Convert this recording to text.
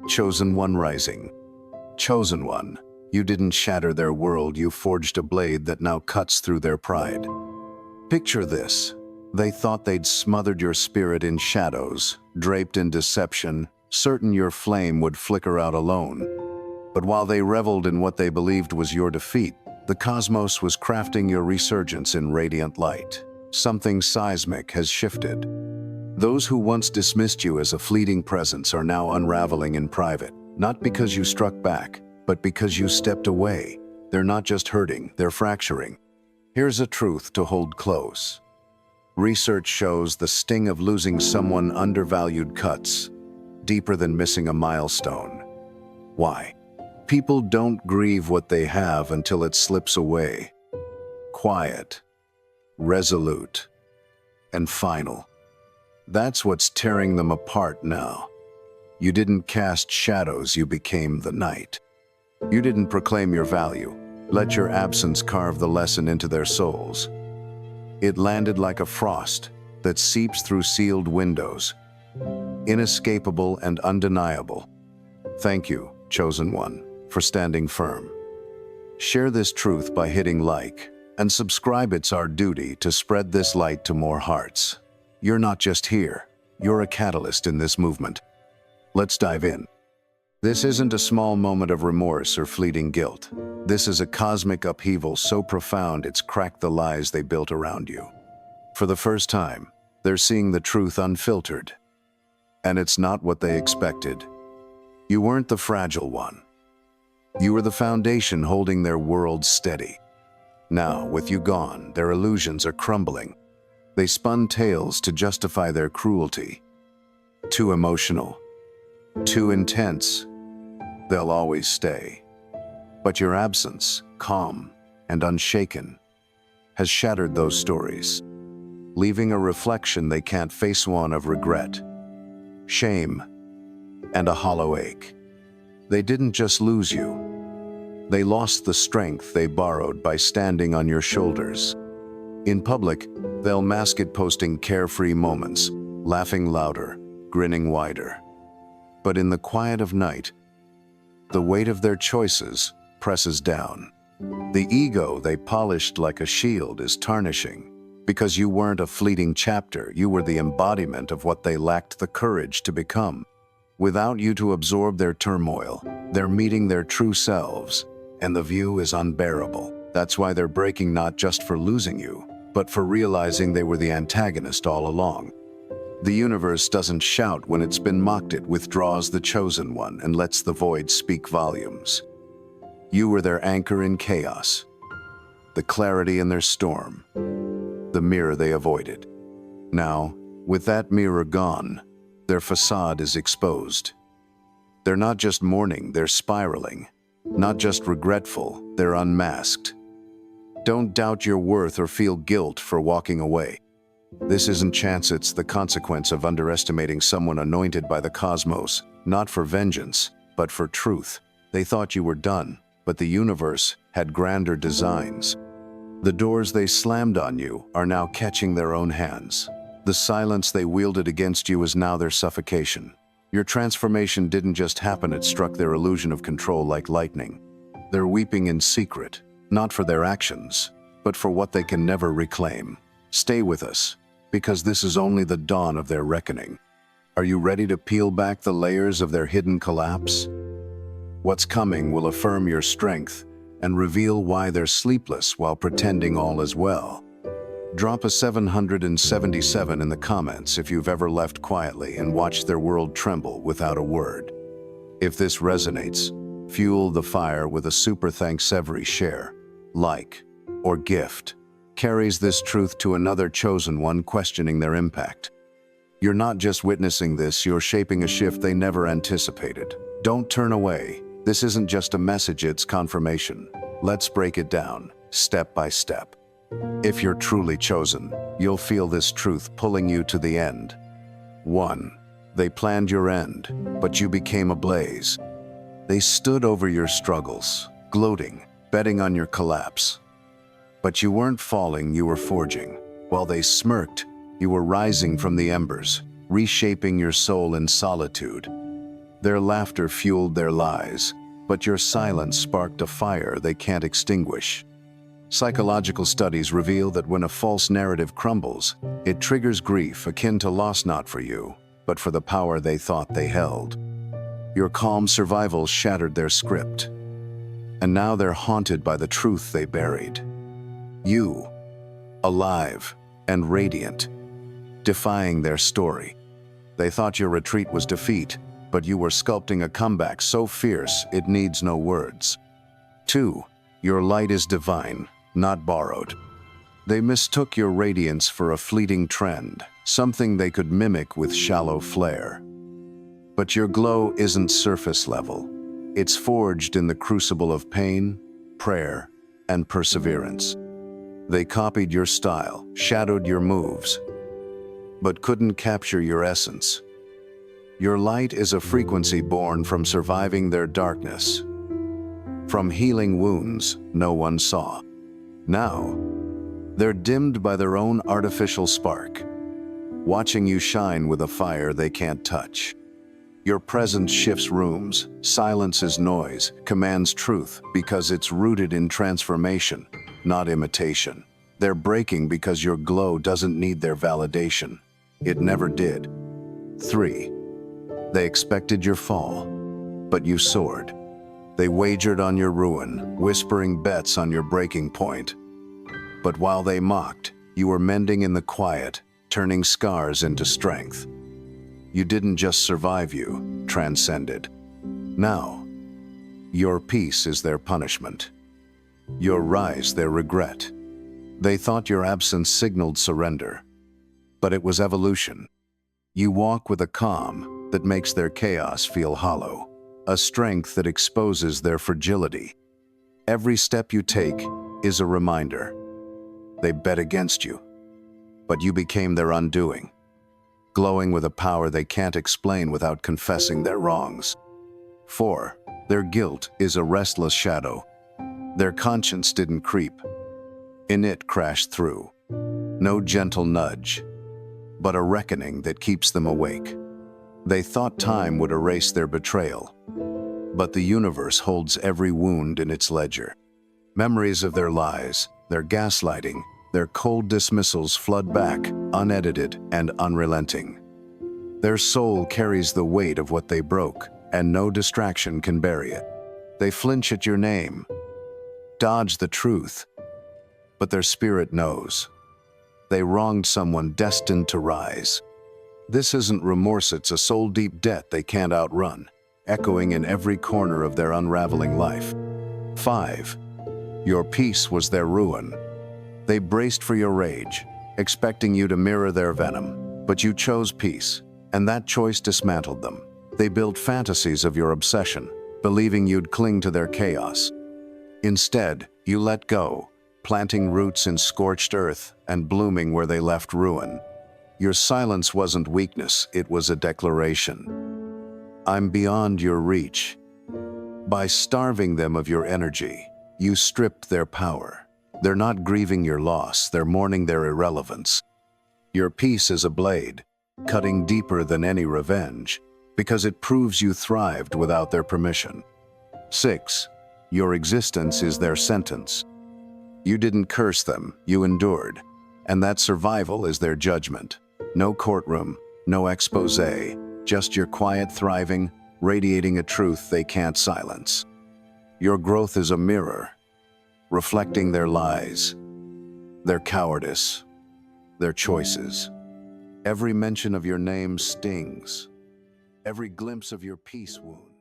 Chosen One Rising. Chosen One. You didn't shatter their world, you forged a blade that now cuts through their pride. Picture this. They thought they'd smothered your spirit in shadows, draped in deception, certain your flame would flicker out alone. But while they reveled in what they believed was your defeat, the cosmos was crafting your resurgence in radiant light. Something seismic has shifted. Those who once dismissed you as a fleeting presence are now unraveling in private, not because you struck back, but because you stepped away. They're not just hurting, they're fracturing. Here's a truth to hold close. Research shows the sting of losing someone undervalued cuts deeper than missing a milestone. Why? People don't grieve what they have until it slips away. Quiet, resolute, and final. That's what's tearing them apart now. You didn't cast shadows, you became the night. You didn't proclaim your value. Let your absence carve the lesson into their souls. It landed like a frost that seeps through sealed windows, inescapable and undeniable. Thank you, Chosen One, for standing firm. Share this truth by hitting like and subscribe. It's our duty to spread this light to more hearts. You're not just here, you're a catalyst in this movement. Let's dive in. This isn't a small moment of remorse or fleeting guilt. This is a cosmic upheaval so profound it's cracked the lies they built around you. For the first time, they're seeing the truth unfiltered. And it's not what they expected. You weren't the fragile one. You were the foundation holding their world steady. Now, with you gone, their illusions are crumbling. They spun tales to justify their cruelty. Too emotional, too intense. They'll always stay. But your absence, calm and unshaken, has shattered those stories, leaving a reflection they can't face, one of regret, shame, and a hollow ache. They didn't just lose you. They lost the strength they borrowed by standing on your shoulders. In public, they'll mask it, posting carefree moments, laughing louder, grinning wider. But in the quiet of night, the weight of their choices presses down. The ego they polished like a shield is tarnishing. Because you weren't a fleeting chapter, you were the embodiment of what they lacked the courage to become. Without you to absorb their turmoil, they're meeting their true selves, and the view is unbearable. That's why they're breaking, not just for losing you, but for realizing they were the antagonist all along. The universe doesn't shout when it's been mocked, it withdraws the chosen one and lets the void speak volumes. You were their anchor in chaos, the clarity in their storm, the mirror they avoided. Now, with that mirror gone, their facade is exposed. They're not just mourning, they're spiraling. Not just regretful, they're unmasked. Don't doubt your worth or feel guilt for walking away. This isn't chance, it's the consequence of underestimating someone anointed by the cosmos, not for vengeance, but for truth. They thought you were done, but the universe had grander designs. The doors they slammed on you are now catching their own hands. The silence they wielded against you is now their suffocation. Your transformation didn't just happen, it struck their illusion of control like lightning. They're weeping in secret, not for their actions, but for what they can never reclaim. Stay with us, because this is only the dawn of their reckoning. Are you ready to peel back the layers of their hidden collapse? What's coming will affirm your strength and reveal why they're sleepless while pretending all is well. Drop a 777 in the comments if you've ever left quietly and watched their world tremble without a word. If this resonates, fuel the fire with a super thanks. Every share, like, or gift carries this truth to another chosen one questioning their impact. You're not just witnessing this, you're shaping a shift they never anticipated. Don't turn away. This isn't just a message, it's confirmation. Let's break it down, step by step. If you're truly chosen, you'll feel this truth pulling you to the end. 1. They planned your end, but you became ablaze. They stood over your struggles, gloating, betting on your collapse. But you weren't falling, you were forging. While they smirked, you were rising from the embers, reshaping your soul in solitude. Their laughter fueled their lies, but your silence sparked a fire they can't extinguish. Psychological studies reveal that when a false narrative crumbles, it triggers grief akin to loss not for you, but for the power they thought they held. Your calm survival shattered their script, and now they're haunted by the truth they buried. You, alive and radiant, defying their story. They thought your retreat was defeat, but you were sculpting a comeback so fierce it needs no words. 2. Your light is divine, not borrowed. They mistook your radiance for a fleeting trend, something they could mimic with shallow flair. But your glow isn't surface level. It's forged in the crucible of pain, prayer, and perseverance. They copied your style, shadowed your moves, but couldn't capture your essence. Your light is a frequency born from surviving their darkness, from healing wounds no one saw. Now, they're dimmed by their own artificial spark, watching you shine with a fire they can't touch. Your presence shifts rooms, silences noise, commands truth because it's rooted in transformation, not imitation. They're breaking because your glow doesn't need their validation. It never did. 3. They expected your fall, but you soared. They wagered on your ruin, whispering bets on your breaking point. But while they mocked, you were mending in the quiet, turning scars into strength. You didn't just survive, you transcended. Now, your peace is their punishment. Your rise their regret. They thought your absence signaled surrender, but it was evolution. You walk with a calm that makes their chaos feel hollow, a strength that exposes their fragility. Every step you take is a reminder. They bet against you, but you became their undoing, glowing with a power they can't explain without confessing their wrongs. 4. Their guilt is a restless shadow. Their conscience didn't creep. In it crashed through. No gentle nudge, but a reckoning that keeps them awake. They thought time would erase their betrayal, but the universe holds every wound in its ledger. Memories of their lies, their gaslighting, their cold dismissals flood back, unedited and unrelenting. Their soul carries the weight of what they broke, and no distraction can bury it. They flinch at your name, dodge the truth, but their spirit knows. They wronged someone destined to rise. This isn't remorse, it's a soul-deep debt they can't outrun, echoing in every corner of their unraveling life. 5. Your peace was their ruin. They braced for your rage, expecting you to mirror their venom, but you chose peace, and that choice dismantled them. They built fantasies of your obsession, believing you'd cling to their chaos. Instead, you let go, planting roots in scorched earth and blooming where they left ruin. Your silence wasn't weakness, it was a declaration. I'm beyond your reach. By starving them of your energy, you stripped their power. They're not grieving your loss, they're mourning their irrelevance. Your peace is a blade, cutting deeper than any revenge, because it proves you thrived without their permission. 6. Your existence is their sentence. You didn't curse them, you endured, and that survival is their judgment. No courtroom, no expose, just your quiet thriving, radiating a truth they can't silence. Your growth is a mirror, reflecting their lies, their cowardice, their choices. Every mention of your name stings. Every glimpse of your peace wounds.